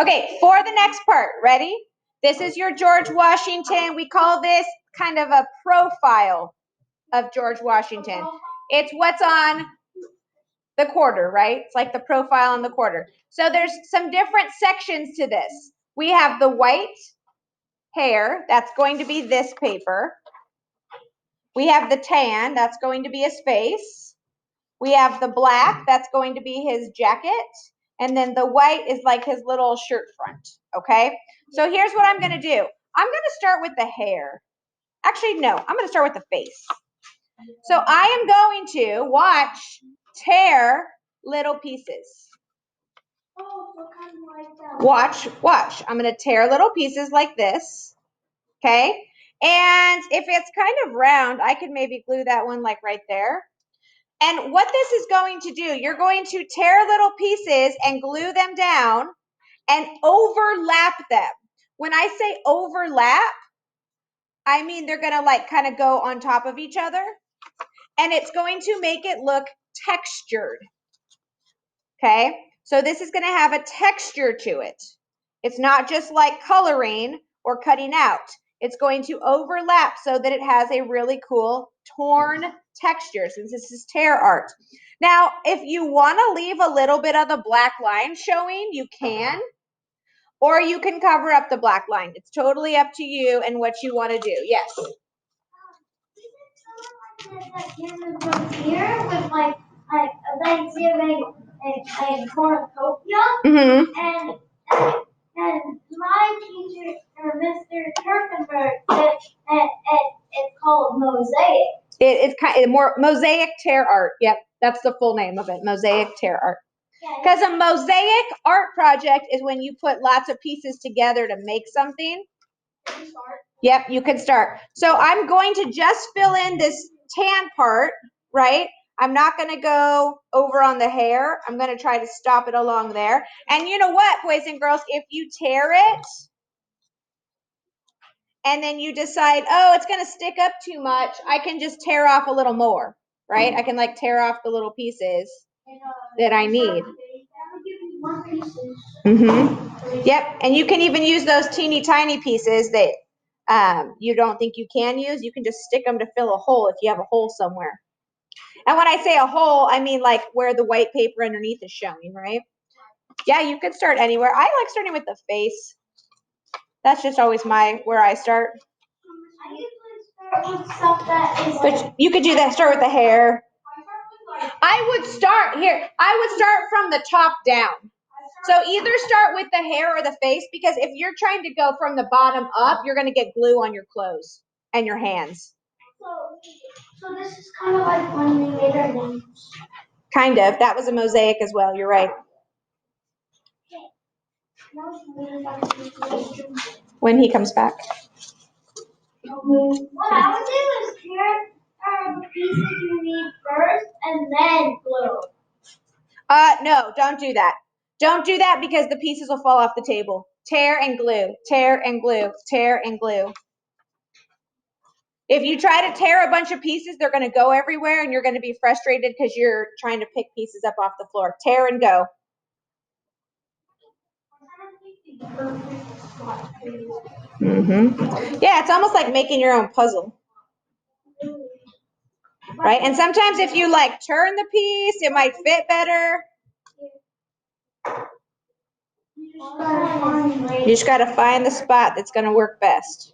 Okay, for the next part, ready? This is your George Washington. We call this kind of a profile of George Washington. It's what's on the quarter, right? It's like the profile on the quarter. So there's some different sections to this. We have the white hair, that's going to be this paper. We have the tan, that's going to be his face. We have the black, that's going to be his jacket. And then the white is like his little shirt front, okay? So here's what I'm gonna do. I'm gonna start with the hair. Actually, no, I'm gonna start with the face. So I am going to tear little pieces. Watch. I'm gonna tear little pieces like this, okay? And if it's kind of round, I could maybe glue that one like right there. And what this is going to do, you're going to tear little pieces and glue them down and overlap them. When I say overlap, I mean they're gonna like kind of go on top of each other, and it's going to make it look textured. Okay, so this is gonna have a texture to it. It's not just like coloring or cutting out. It's going to overlap so that it has a really cool torn texture, since this is tear art. Now, if you want to leave a little bit of the black line showing, you can, or you can cover up the black line. It's totally up to you and what you want to do. Yes. Here with like Thanksgiving a cornucopia, and my teacher, or Mr. Kirkenberg, it's called mosaic. It's kind of more mosaic tear art. Yep, that's the full name of it, mosaic tear art. Because a mosaic art project is when you put lots of pieces together to make something. Yep, you can start. So I'm going to just fill in this tan part, right? I'm not going to go over on the hair. I'm going to try to stop it along there. And you know what, boys and girls, if you tear it and then you decide, oh, it's going to stick up too much, I can just tear off a little more, right? I can like tear off the little pieces that I need. Yep, and you can even use those teeny tiny pieces that you don't think you can use. You can just stick them to fill a hole if you have a hole somewhere. And when I say a hole, I mean like where the white paper underneath is showing, right? Yeah, you could start anywhere. I like starting with the face. That's just always where I start. But you could do that, start with the hair. I would start from the top down. So either start with the hair or the face, because if you're trying to go from the bottom up, you're going to get glue on your clothes and your hands. So this is kind of like when we made our names. Kind of. That was a mosaic as well. You're right. When he comes back. What I would do is tear the pieces you need first and then glue. No, don't do that. Don't do that because the pieces will fall off the table. Tear and glue, tear and glue, tear and glue. If you try to tear a bunch of pieces, they're going to go everywhere and you're going to be frustrated because you're trying to pick pieces up off the floor. Tear and go. Yeah, it's almost like making your own puzzle. Right? And sometimes if you like turn the piece, it might fit better. You just got to find the spot that's going to work best.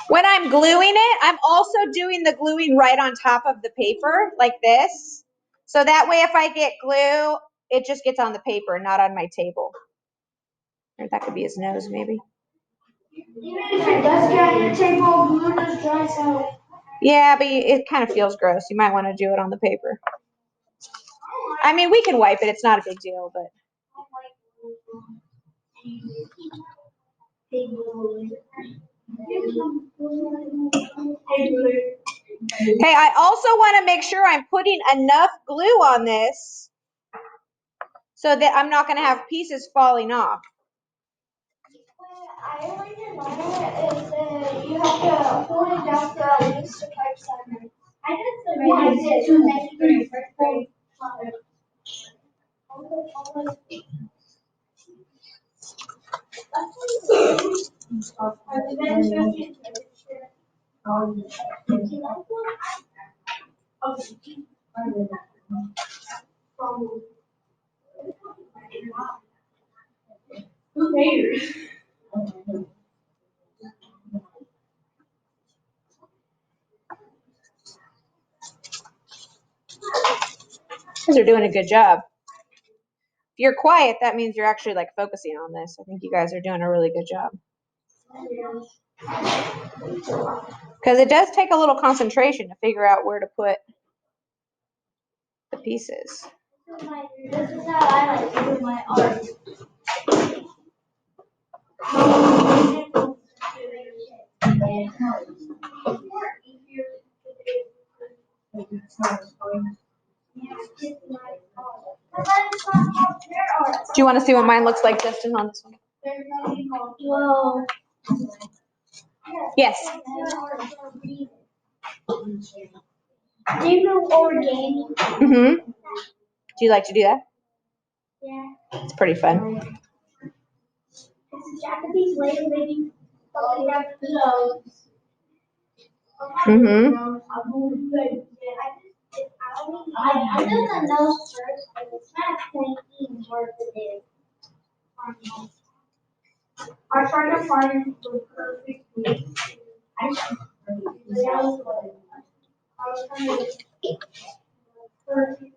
When I'm gluing it, I'm also doing the gluing right on top of the paper like this. So that way if I get glue, it just gets on the paper, not on my table. Or that could be his nose, maybe. Even if it does get on your table, glue just dries out. Yeah, but it kind of feels gross. You might want to do it on the paper. I mean, we can wipe it. It's not a big deal, but. Hey, I also want to make sure I'm putting enough glue on this so that I'm not going to have pieces falling off. like it is that you have to hold it down for at least 5 seconds. I did the right two next grade, first grade. You guys are doing a good job. If you're quiet, that means you're actually like focusing on this. I think you guys are doing a really good job. Because it does take a little concentration to figure out where to put the pieces. This is how I like to do my art. Do you want to see what mine looks like, Justin, on this one? Whoa. Yes. Do you know origami? Mm-hmm. Do you like to do that? Yeah. It's pretty fun. It's a Japanese way of making something down below. Mm-hmm. I did the nose first, and it's kind of pointy more than it is. Our partner farm was perfect. I was trying to perfect.